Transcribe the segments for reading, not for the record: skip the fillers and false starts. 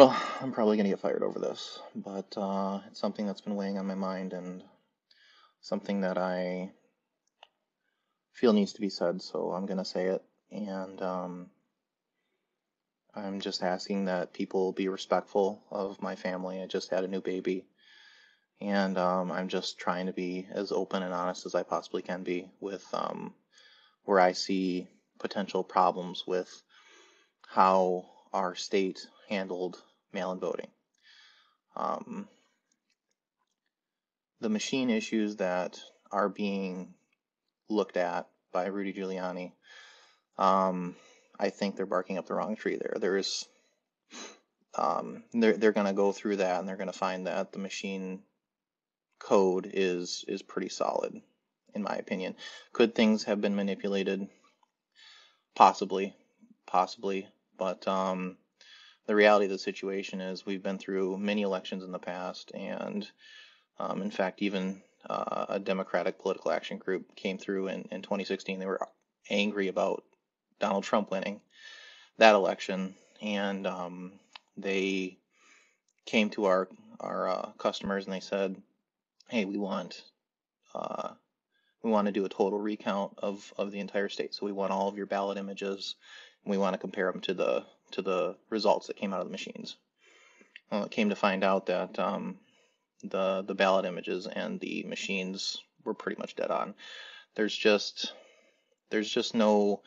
Well, I'm probably going to get fired over this, but it's something that's been weighing on my mind and something that I feel needs to be said, so I'm going to say it. And I'm just asking that people be respectful of my family. I just had a new baby, and I'm just trying to be as open and honest as I possibly can be with where I see potential problems with how our state handled mail-in voting. Um, the machine issues that are being looked at by Rudy Giuliani, I think they're barking up the wrong tree there. They're going to go through that and they're going to find that the machine code is pretty solid, in my opinion. Could things have been manipulated? Possibly, possibly, but the reality of the situation is we've been through many elections in the past, and in fact, even a Democratic political action group came through in 2016. They were angry about Donald Trump winning that election, and they came to our customers and they said, "Hey, we want to do a total recount of the entire state. So we want all of your ballot images, and we want to compare them to the results that came out of the machines." Well, it came to find out that the ballot images and the machines were pretty much dead on. There's just no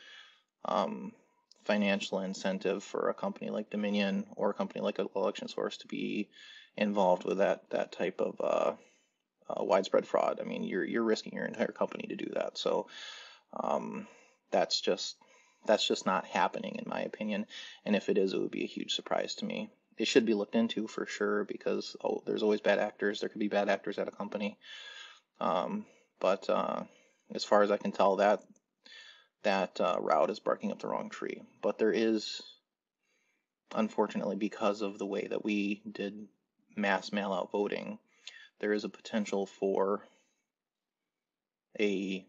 financial incentive for a company like Dominion or a company like Election Source to be involved with that type of widespread fraud. I mean, you're risking your entire company to do that. So that's just not happening in my opinion. And if it is, it would be a huge surprise to me. It should be looked into for sure because there's always bad actors. There could be bad actors at a company. But as far as I can tell, that route is barking up the wrong tree. But there is, unfortunately, because of the way that we did mass mail-out voting, there is a potential for a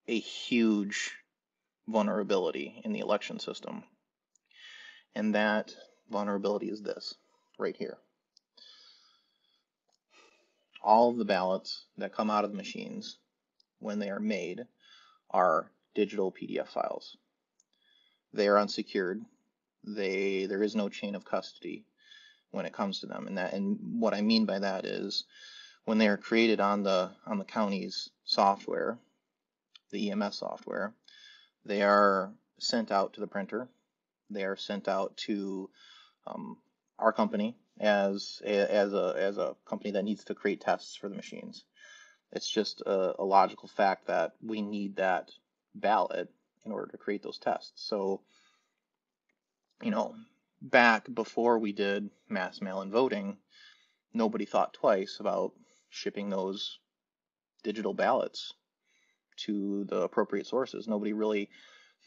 huge vulnerability in the election system. And that vulnerability is this right here. All of the ballots that come out of the machines when they are made are digital PDF files. They are unsecured. There is no chain of custody when it comes to them. And what I mean by that is when they are created on the county's software, the EMS software, they are sent out to the printer. They are sent out to our company as a company that needs to create tests for the machines. It's just a logical fact that we need that ballot in order to create those tests. So, back before we did mass mail-in voting, nobody thought twice about shipping those digital ballots to the appropriate sources. Nobody really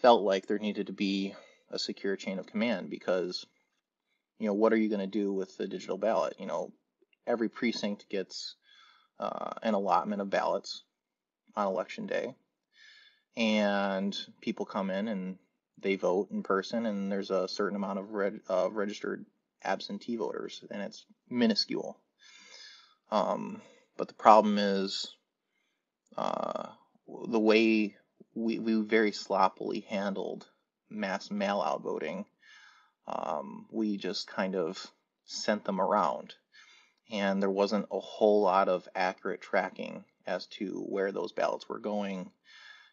felt like there needed to be a secure chain of command because, what are you going to do with the digital ballot? Every precinct gets an allotment of ballots on election day, and people come in and they vote in person, and there's a certain amount of registered absentee voters, and it's minuscule. But the problem is the way we very sloppily handled mass mail-out voting. We just kind of sent them around, and there wasn't a whole lot of accurate tracking as to where those ballots were going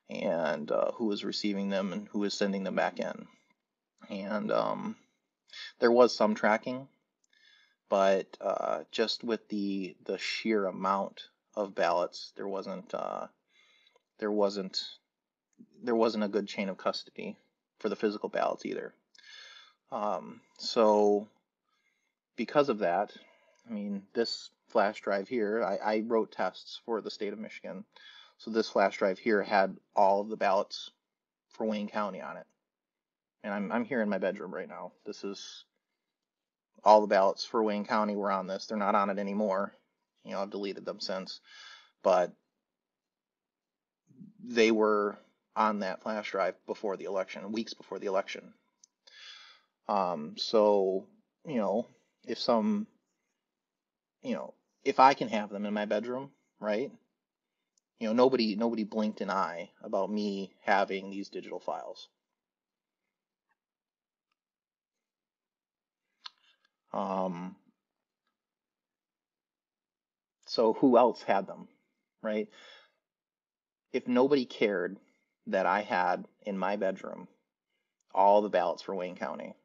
and who was receiving them and who was sending them back in. And there was some tracking, but just with the sheer amount of ballots, there wasn't a good chain of custody for the physical ballots either. So because of that, I mean, this flash drive here, I wrote tests for the state of Michigan. So this flash drive here had all of the ballots for Wayne County on it. And I'm here in my bedroom right now. This is all the ballots for Wayne County were on this. They're not on it anymore. I've deleted them since. But they were on that flash drive before the election, weeks before the election. So you know, if some, you know, if I can have them in my bedroom, right? Nobody blinked an eye about me having these digital files. Um, so who else had them, right? If nobody cared that I had in my bedroom all the ballots for Wayne County,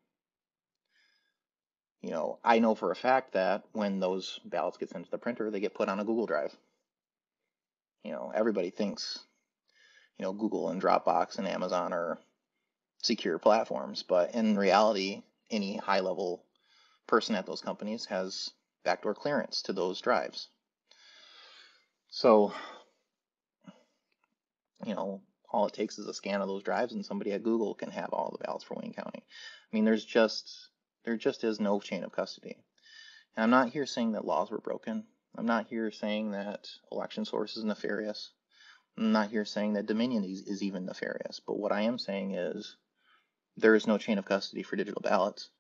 I know for a fact that when those ballots get sent to the printer, they get put on a Google Drive. Everybody thinks, Google and Dropbox and Amazon are secure platforms, but in reality, any high-level person at those companies has backdoor clearance to those drives. So, all it takes is a scan of those drives and somebody at Google can have all the ballots for Wayne County. I mean, there just is no chain of custody. And I'm not here saying that laws were broken. I'm not here saying that election source is nefarious. I'm not here saying that Dominion is even nefarious. But what I am saying is there is no chain of custody for digital ballots.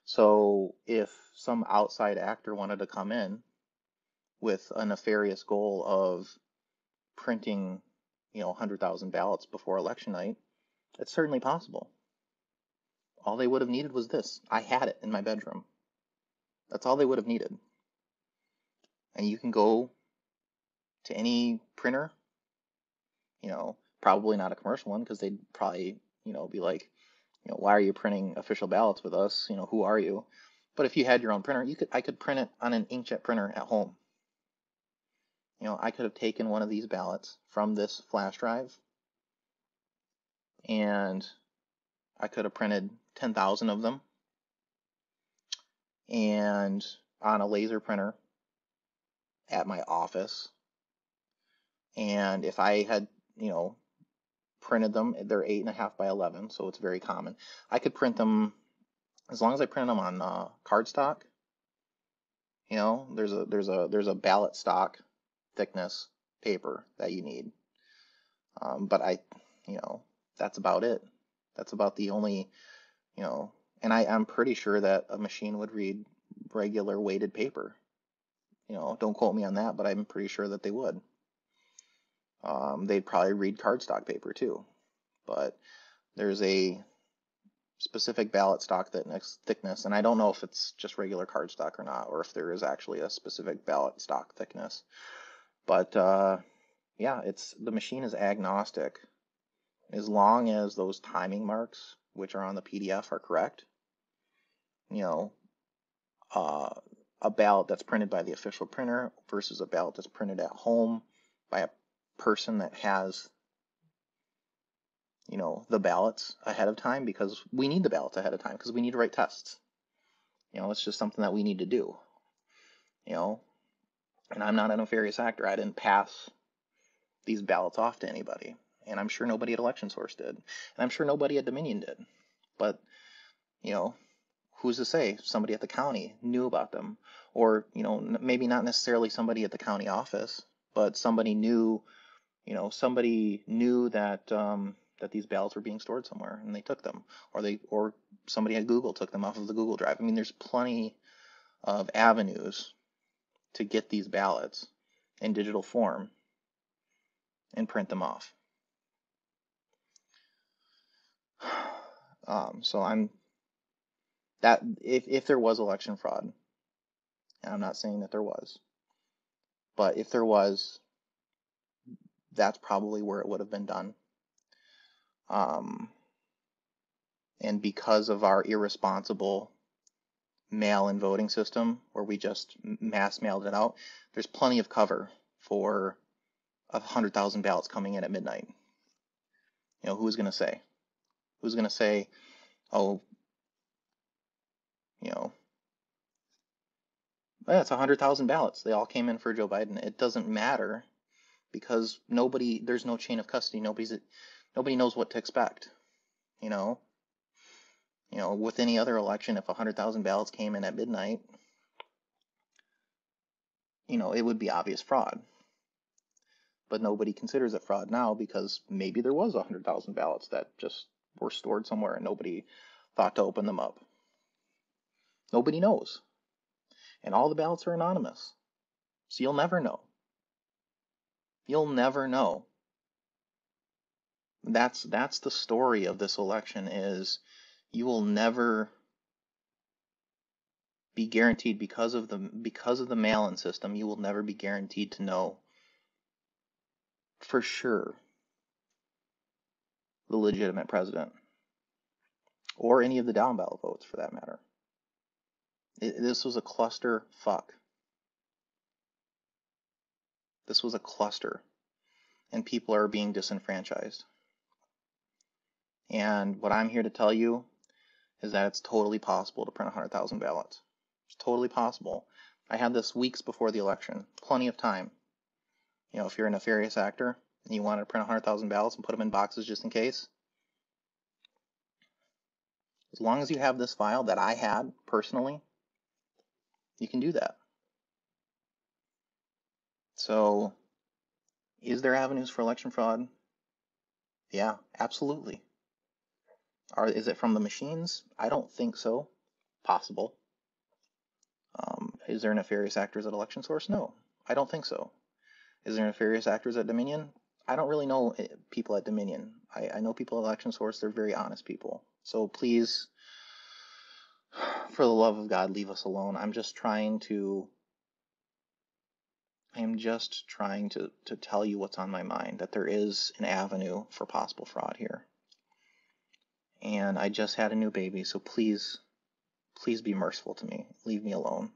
So if some outside actor wanted to come in with a nefarious goal of printing, 100,000 ballots before election night, it's certainly possible. All they would have needed was this. I had it in my bedroom. That's all they would have needed. And you can go to any printer, probably not a commercial one, because they'd probably, be like, why are you printing official ballots with us? Who are you? But if you had your own printer, I could print it on an inkjet printer at home. I could have taken one of these ballots from this flash drive and I could have printed 10,000 of them and on a laser printer at my office. And if I had, printed them, they're 8.5 by 11, so it's very common. I could print them as long as I print them on cardstock. There's a ballot stock thickness paper that you need. But that's about it. That's about the only, and I'm pretty sure that a machine would read regular weighted paper. Don't quote me on that, but I'm pretty sure that they would. They'd probably read cardstock paper too. But there's a specific ballot stock thickness, and I don't know if it's just regular cardstock or not, or if there is actually a specific ballot stock thickness. But yeah, the machine is agnostic. As long as those timing marks, which are on the PDF, are correct, a ballot that's printed by the official printer versus a ballot that's printed at home by a person that has, the ballots ahead of time, because we need the ballots ahead of time because we need to write tests. It's just something that we need to do. And I'm not a nefarious actor. I didn't pass these ballots off to anybody. And I'm sure nobody at Election Source did. And I'm sure nobody at Dominion did. But, who's to say somebody at the county knew about them? Or, maybe not necessarily somebody at the county office, but somebody knew, that these ballots were being stored somewhere and they took them. Or somebody at Google took them off of the Google Drive. I mean, there's plenty of avenues to get these ballots in digital form and print them off. So if there was election fraud, and I'm not saying that there was, but if there was, that's probably where it would have been done. And because of our irresponsible mail-in voting system, where we just mass mailed it out, there's plenty of cover for 100,000 ballots coming in at midnight. Who's going to say? Who's going to say, oh, it's 100,000 ballots. They all came in for Joe Biden. It doesn't matter because there's no chain of custody. Nobody knows what to expect. With any other election, if 100,000 ballots came in at midnight, it would be obvious fraud. But nobody considers it fraud now because maybe there was 100,000 ballots that just were stored somewhere and nobody thought to open them up. Nobody knows. And all the ballots are anonymous. So you'll never know. You'll never know. That's the story of this election, is you will never be guaranteed, because of the mail-in system, you will never be guaranteed to know for sure the legitimate president, or any of the down ballot votes for that matter. This was a cluster fuck. This was a cluster, and people are being disenfranchised. And what I'm here to tell you is that it's totally possible to print 100,000 ballots. It's totally possible. I had this weeks before the election, plenty of time. You know, if you're a nefarious actor and you want to print 100,000 ballots and put them in boxes just in case, as long as you have this file that I had personally, you can do that. So, is there avenues for election fraud? Yeah, absolutely. Is it from the machines? I don't think so. Possible. Is there nefarious actors at Election Source? No, I don't think so. Is there nefarious actors at Dominion? I don't really know people at Dominion. I know people at Election Source. They're very honest people. So please, for the love of God, leave us alone. I'm just trying to tell you what's on my mind, that there is an avenue for possible fraud here. And I just had a new baby, so please be merciful to me. Leave me alone.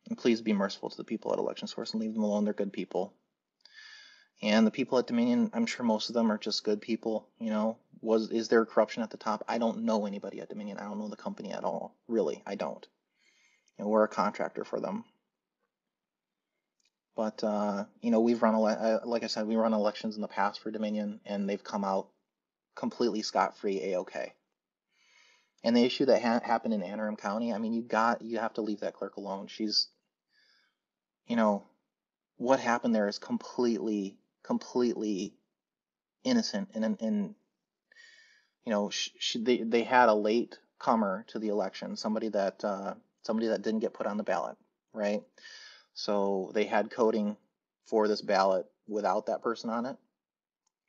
And please be merciful to the people at Election Source and leave them alone. They're good people. And the people at Dominion, I'm sure most of them are just good people. You know, is there corruption at the top? I don't know anybody at Dominion. I don't know the company at all. Really, I don't. You know, we're a contractor for them. But, you know, we've run, like I said, we run elections in the past for Dominion, and they've come out completely scot-free, A-OK. And the issue that happened in Anne Arundel County, I mean, you have to leave that clerk alone. She's, you know, what happened there is completely innocent. And you know, they had a late comer to the election, somebody that didn't get put on the ballot, right? So they had coding for this ballot without that person on it,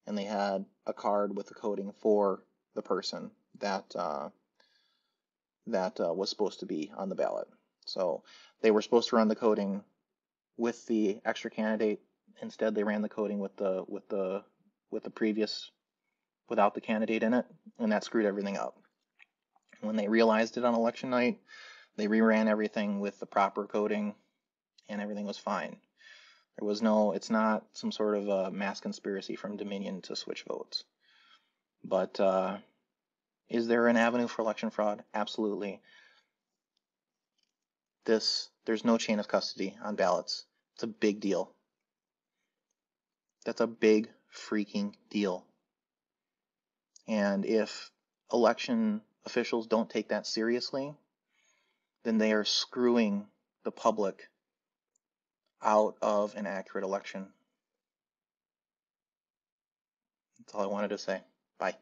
and they had a card with the coding for the person that was supposed to be on the ballot. So they were supposed to run the coding with the extra candidate. Instead, they ran the coding with the previous, without the candidate in it, and that screwed everything up. When they realized it on election night, they reran everything with the proper coding, and everything was fine. It's not some sort of a mass conspiracy from Dominion to switch votes. But is there an avenue for election fraud? Absolutely. There's no chain of custody on ballots. It's a big deal. That's a big freaking deal. And if election officials don't take that seriously, then they are screwing the public out of an accurate election. That's all I wanted to say. Bye.